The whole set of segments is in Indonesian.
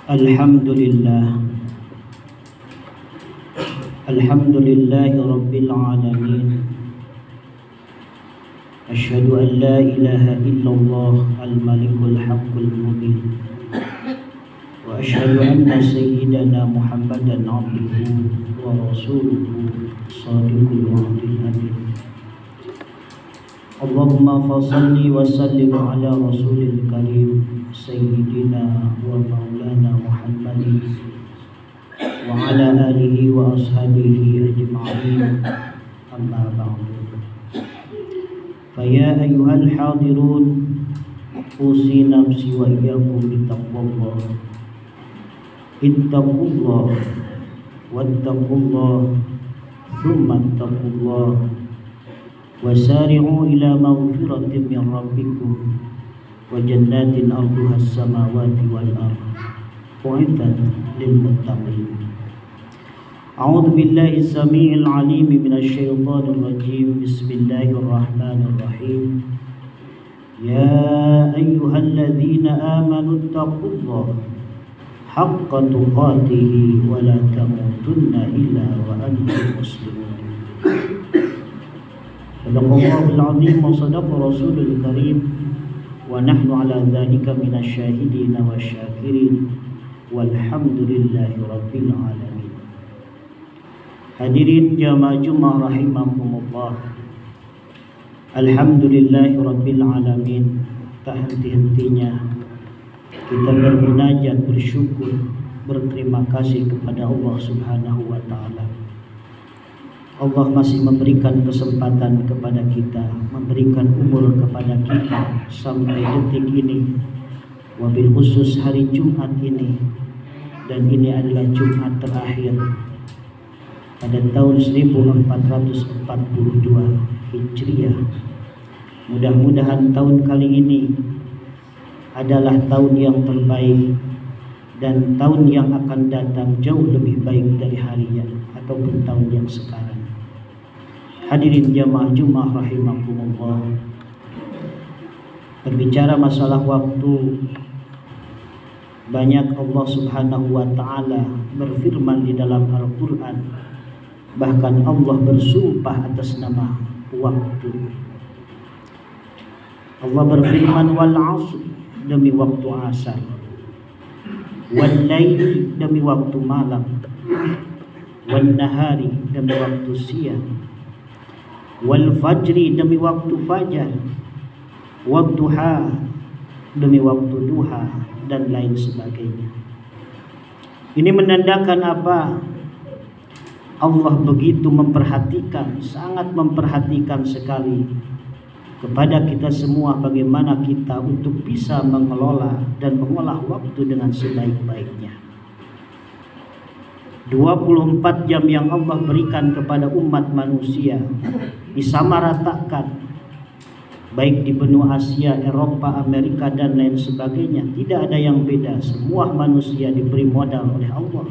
Alhamdulillah Alhamdulillahi Rabbil Alamin. Asyhadu an la ilaha illallah al-malikul haqqul mubin. Wa asyhadu anna sayyidana Muhammadan abduhu wa rasuluhu shadiqul wa'dil amin. Allahumma fasalli wa sallim ala rasulil karim sayyidina wa maulana Muhammadin wa ala alihi wa ashabihi ajma'in, amma ba'du. Faya ayyuhal hadirun, usi nafsi wa iyyakum bittaqwallah. Ittaqullah wattaqullah thumma ittaqullah wasari'u ila maghfiratin min rabbikum wa jannatin arduha as-samawati wal ardh u'iddat lil muttaqin. A'udzu billahi as-sami'il 'alim minasy syaithanir rajim. Bismillahirrahmanirrahim. Ya ayyuhalladzina amanu taqullaha haqqa tuqatih wa la tamutunna illa wa antum muslimun. Sadaqallahul 'azim wa sadaqa rasulul karim wa nahnu ala dzalika minasyahidin wasyakirin walhamdulillahi rabbil alamin. Hadirin jamaah Jumat rahimakumullah. Alhamdulillahi rabbil alamin. Tak henti-hentinya kita bermunajat, bersyukur, berterima kasih kepada Allah Subhanahu wa taala. Allah masih memberikan kesempatan kepada kita, memberikan umur kepada kita sampai detik ini, wabil khusus hari Jumat ini, dan ini adalah Jumat terakhir pada tahun 1442 Hijriah. Mudah-mudahan tahun kali ini adalah tahun yang terbaik dan tahun yang akan datang jauh lebih baik dari hari yang ataupun tahun yang sekarang. Hadirin jamaah Jumat rahimakumullah. Berbicara masalah waktu, banyak Allah Subhanahu wa taala berfirman di dalam Al-Qur'an, bahkan Allah bersumpah atas nama waktu. Allah berfirman, wal 'asr, demi waktu asar, wal laili, demi waktu malam, wan nahari, demi waktu siang, wal fajri, demi waktu fajar, wadduha, demi waktu duha, dan lain sebagainya. Ini menandakan apa? Allah begitu memperhatikan, sangat memperhatikan sekali kepada kita semua, bagaimana kita untuk bisa mengelola dan mengolah waktu dengan sebaik-baiknya. 24 jam yang Allah berikan kepada umat manusia disamaratakan, baik di benua Asia, Eropa, Amerika, dan lain sebagainya. Tidak ada yang beda, semua manusia diberi modal oleh Allah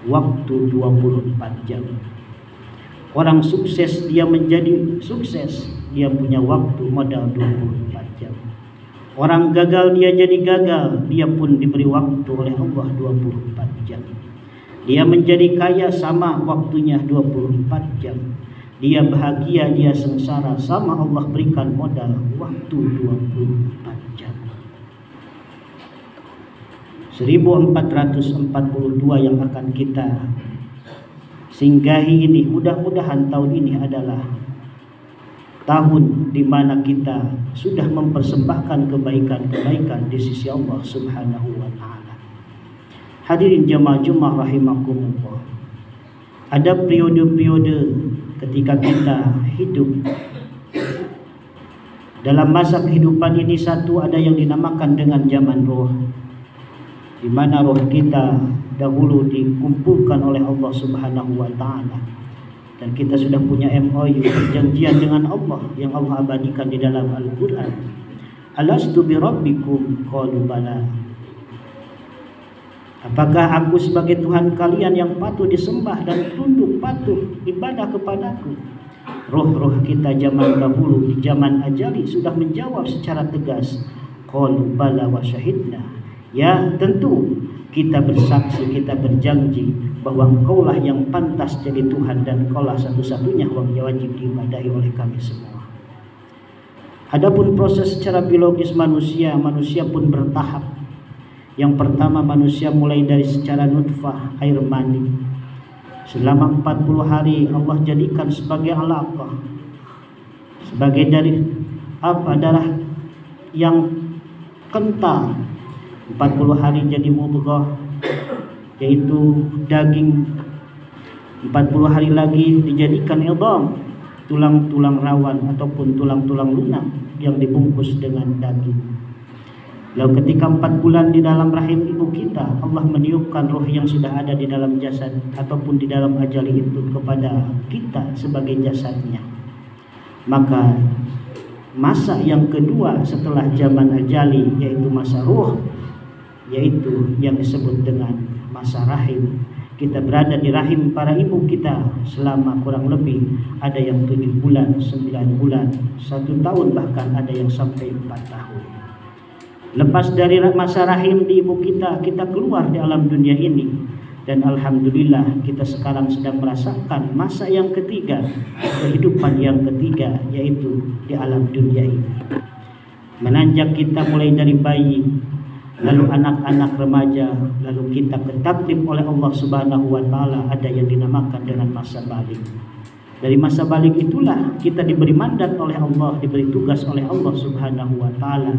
waktu 24 jam. Orang sukses, dia menjadi sukses, dia punya waktu modal 24 jam. Orang gagal, dia jadi gagal, dia pun diberi waktu oleh Allah 24 jam. Dia menjadi kaya, sama waktunya 24 jam. Dia bahagia, dia sengsara, sama Allah berikan modal waktu 24 jam. 1442 yang akan kita singgahi ini, mudah-mudahan tahun ini adalah tahun di mana kita sudah mempersembahkan kebaikan-kebaikan di sisi Allah Subhanahu wa taala. Hadirin jamaah Jumat rahimakumullah. Ada periode-periode ketika kita hidup. Dalam masa kehidupan ini, satu ada yang dinamakan dengan zaman roh, di mana roh kita dahulu dikumpulkan oleh Allah Subhanahu wa taala, dan kita sudah punya MOU, perjanjian dengan Allah yang Allah abadikan di dalam Al-Qur'an. Alastu bi rabbikum qalu bala. Apakah aku sebagai Tuhan kalian yang patut disembah dan tunduk patuh ibadah kepadaku? Roh-roh kita zaman dahulu di zaman ajali sudah menjawab secara tegas, qalu bala wa syahidna. Ya tentu kita bersaksi, kita berjanji bahwa Engkaulah yang pantas jadi Tuhan dan Engkaulah satu-satunya yang wajib diibadahi oleh kami semua. Adapun proses secara biologis manusia pun bertahap. Yang pertama, manusia mulai dari secara nutfah, air mani. Selama 40 hari Allah jadikan sebagai alaqah, sebagai dari darah yang kental. 40 hari jadi mudghah, yaitu daging. 40 hari lagi dijadikan idham, tulang-tulang rawan ataupun tulang-tulang lunak yang dibungkus dengan daging. Lalu ketika 4 bulan di dalam rahim ibu kita, Allah meniupkan ruh yang sudah ada di dalam jasad ataupun di dalam ajali itu kepada kita sebagai jasadnya. Maka masa yang kedua setelah zaman ajali, yaitu masa ruh, yaitu yang disebut dengan masa rahim. Kita berada di rahim para ibu kita selama kurang lebih ada yang 7 bulan, 9 bulan, 1 tahun, bahkan ada yang sampai 4 tahun. Lepas dari masa rahim di ibu kita, kita keluar di alam dunia ini. Dan alhamdulillah kita sekarang sedang merasakan masa yang ketiga, kehidupan yang ketiga, yaitu di alam dunia ini. Menanjak kita mulai dari bayi, lalu anak-anak remaja, lalu kita ketaklif oleh Allah Subhanahu wa taala, ada yang dinamakan dengan masa balik. Dari masa balik itulah kita diberi mandat oleh Allah, diberi tugas oleh Allah Subhanahu wa taala.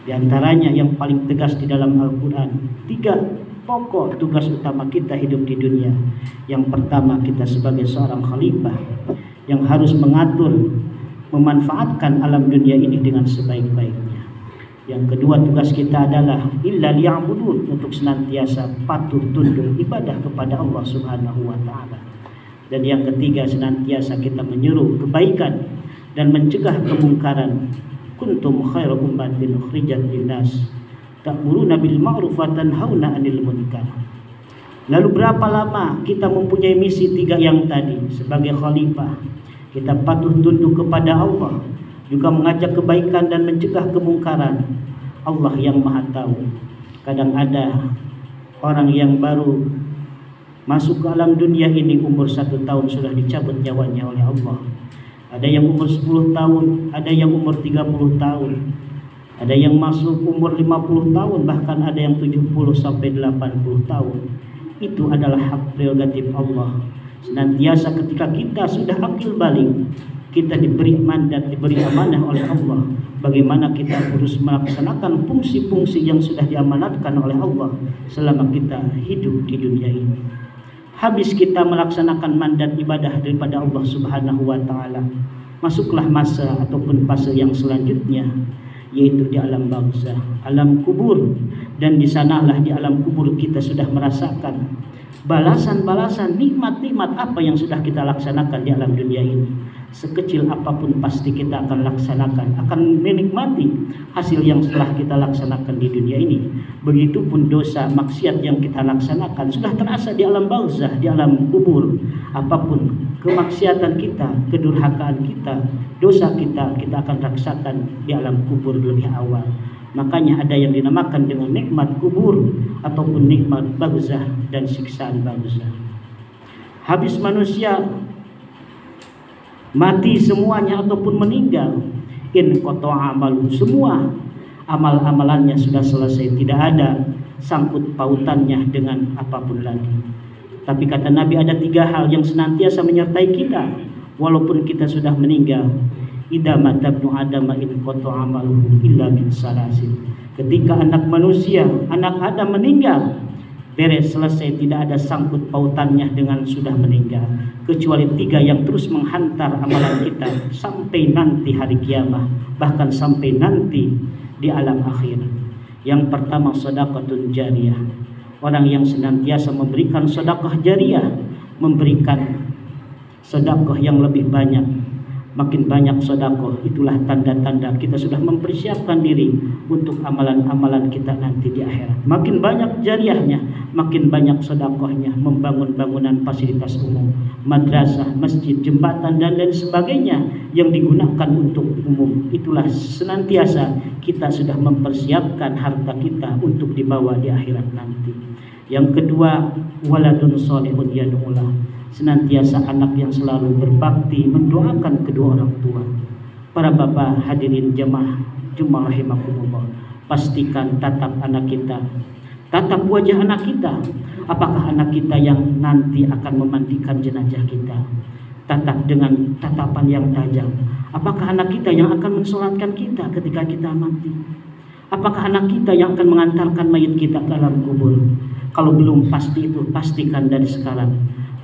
Di antaranya yang paling tegas di dalam Al-Qur'an, 3 pokok tugas utama kita hidup di dunia. Yang pertama, kita sebagai seorang khalifah yang harus mengatur, memanfaatkan alam dunia ini dengan sebaik-baiknya. Yang kedua, tugas kita adalah illa liya'budun, untuk senantiasa patuh tunduk ibadah kepada Allah Subhanahu wa taala. Dan yang ketiga, senantiasa kita menyeru kebaikan dan mencegah kemungkaran. Kuntum khairu ummatin ukhrijat linnas ta'muruna bil ma'ruf wa tanhauna 'anil munkar. Lalu berapa lama kita mempunyai misi 3 yang tadi sebagai khalifah? Kita patuh tunduk kepada Allah, juga mengajak kebaikan dan mencegah kemungkaran. Allah yang Maha tahu. Kadang ada orang yang baru masuk ke alam dunia ini umur 1 tahun sudah dicabut nyawanya oleh Allah. Ada yang umur 10 tahun, ada yang umur 30 tahun, ada yang masuk umur 50 tahun, bahkan ada yang 70 sampai 80 tahun. Itu adalah hak prerogatif Allah. Senantiasa ketika kita sudah akil balik, kita diberi mandat, diberi amanah oleh Allah, bagaimana kita harus melaksanakan fungsi-fungsi yang sudah diamanatkan oleh Allah selama kita hidup di dunia ini. Habis kita melaksanakan mandat ibadah daripada Allah Subhanahu wa taala, masuklah masa ataupun fase yang selanjutnya, yaitu di alam barzakh, alam kubur. Dan di sanalah di alam kubur kita sudah merasakan balasan-balasan nikmat-nikmat apa yang sudah kita laksanakan di alam dunia ini. Sekecil apapun pasti kita akan laksanakan, akan menikmati hasil yang telah kita laksanakan di dunia ini. Begitupun dosa maksiat yang kita laksanakan sudah terasa di alam barzakh, di alam kubur. Apapun kemaksiatan kita, kedurhakaan kita, dosa kita, kita akan rasakan di alam kubur lebih awal. Makanya ada yang dinamakan dengan nikmat kubur ataupun nikmat barzakh dan siksaan barzakh. Habis manusia mati semuanya ataupun meninggal, in qata'a amalu, semua amal-amalannya sudah selesai, tidak ada sangkut pautannya dengan apapun lagi. Tapi kata Nabi, ada 3 hal yang senantiasa menyertai kita walaupun kita sudah meninggal. Idza mata ibnu Adam in qata'a amaluhu illa min salasin. Ketika anak manusia, anak Adam meninggal, beres, selesai, tidak ada sangkut pautannya dengan sudah meninggal, kecuali 3 yang terus menghantar amalan kita sampai nanti hari kiamat, bahkan sampai nanti di alam akhir. Yang pertama, sedekahun jariyah, orang yang senantiasa memberikan sedekah jariyah, memberikan sedekah yang lebih banyak makin banyak sedekah. Itulah tanda-tanda kita sudah mempersiapkan diri untuk amalan-amalan kita nanti di akhirat. Makin banyak jariahnya, makin banyak sedekahnya, membangun bangunan fasilitas umum, madrasah, masjid, jembatan dan lain sebagainya yang digunakan untuk umum. Itulah senantiasa kita sudah mempersiapkan harta kita untuk dibawa di akhirat nanti. Yang kedua, waladun sholihun yad'ulah, senantiasa anak yang selalu berbakti mendoakan kedua orang tua. Para bapak hadirin jemaah Jumat rahimakumullah, pastikan tatap anak kita, tatap wajah anak kita. Apakah anak kita yang nanti akan memandikan jenazah kita? Tatap dengan tatapan yang tajam. Apakah anak kita yang akan mensolatkan kita ketika kita mati? Apakah anak kita yang akan mengantarkan mayat kita ke alam kubur? Kalau belum pasti itu, pastikan dari sekarang.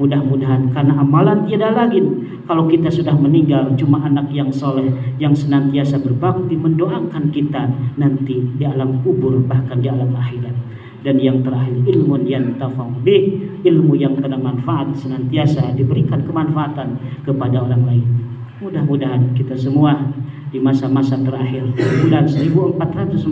Mudah-mudahan karena amalan tiada lagi. Kalau kita sudah meninggal, cuma anak yang soleh yang senantiasa berbakti mendoakan kita nanti di alam kubur, bahkan di alam akhirat. Dan yang terakhir, ilmu yang tafa'u bih, ilmu yang bermanfaat, senantiasa diberikan kemanfaatan kepada orang lain. Mudah-mudahan kita semua di masa-masa terakhir bulan 1442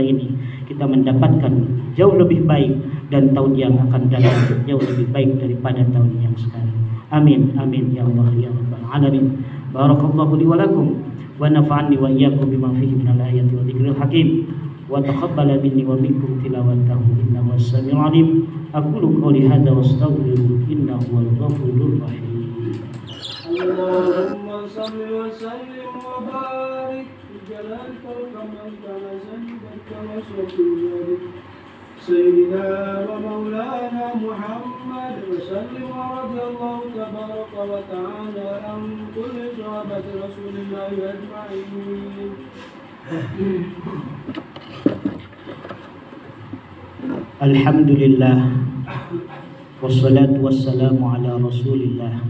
ini kita mendapatkan jauh lebih baik, dan tahun yang akan datang jauh lebih baik daripada tahun yang sekarang. Amin amin ya Allah ya rabbal alamin. Barakallahu li wa lakum wa nafa'ani wa iyyakum bima fihi minal ayati wa dzikril hakim wa taqabbala minni wa minkum tilawatahu innahu was-sami'ul 'alim. Aqulu qouli hadza wa astaghfiru innahu wal ghafurur rahim. Allahumma salli wa sallim wa barik bi jalalika kama kana zanban kama sallallahu سيدنا ومولانا محمد وسلم ورضي الله تبارك وتعالى عن كل صحابة رسول الله أجمعين. Alhamdulillah wassalatu wassalamu ala rasulillah.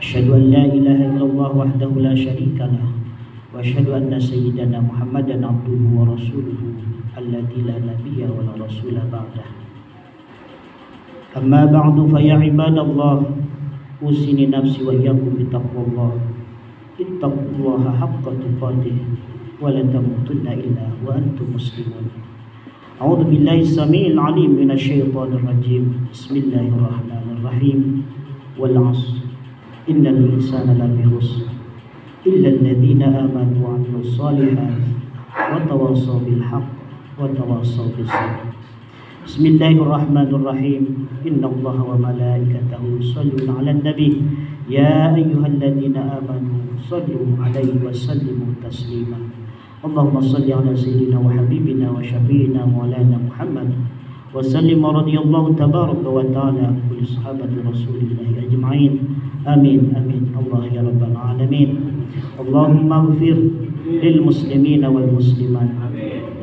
Asyhadu an la ilaha illallah wahdahu la syarikalah wa asyhadu anna sayyidana Muhammadan abduhu wa rasuluhu alladzi la nabiyya wa la rasula ba'dah. Amma ba'du fa ya ibadallah, usini nafsi wa iyyakum bi taqwallah. Ittaqullaha haqqa tuqatih wa la tamutunna illa wa antum muslimun. A'udzu billahi samii'il 'aliim minasy syaithaanir rajiim. Bismillahirrahmanirrahim. Wal 'ashr innal insana lafi khusr illa alladziina aamanu wa 'amilus shaalihati wa tawassaw bil haqq wa tawassaw bis sabr. Bismillahirrahmanirrahim. Innallaha wa malaikatahu yusholluna 'alan nabi ya ayyuhalladzina amanu shallu 'alaihi wa sallimu taslima. Allahumma shalli 'ala sayyidina wa habibina wa syafi'ina maulana Muhammad wa sallim radhiyallahu tabaraka wa ta'ala kulli sahabati rasulillahi ajma'in. Amin amin Allah ya rabbal alamin. Allahumma ighfir lil muslimina wal muslimat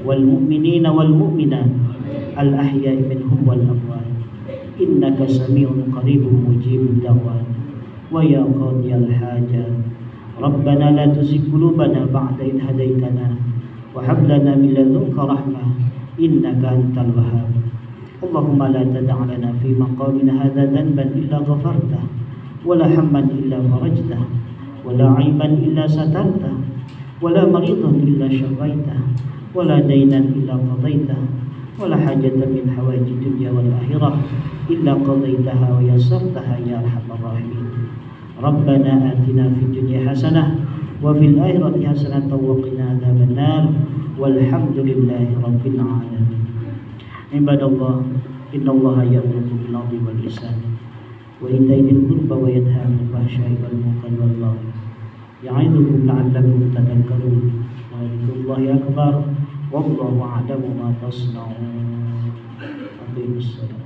wal mu'minina wal mu'minat al ahya'i minhum wal amwat innaka sami'un qaribun mujibud da'wat wa ya qadiyal hajat rabbana la tuzigh qulubana ba'da idh hadaitana wa hab lana min ladunka rahmah innaka antal wahhab. Allahumma la tada' lana fi maqamina hadha dhanban illa ghafartah wa la hamman illa farajtah wa la 'aiban illa satartah wa la maridan illa syafaitah wa la daynan illa qadaitah wa la hajatan min hawaiji dunya wal akhirah illa qadaitaha wa yassartaha ya arhamar rahimin. Rabbana atina fid dunya hasanah wa fil akhirati hasanatan wa qina adzaban nar walhamdulillahi rabbil alamin. Ibadallah, innallaha ya'muru bil 'adli wal ihsan wa ita'i dzil qurba wa yanha 'anil fahsya'i wal munkari wal baghi ya'idzukum la'allakum tadhakkarun. Wa dzikrullahi akbar wallahu a'lamu ma tasna'un. Aqimus shalah.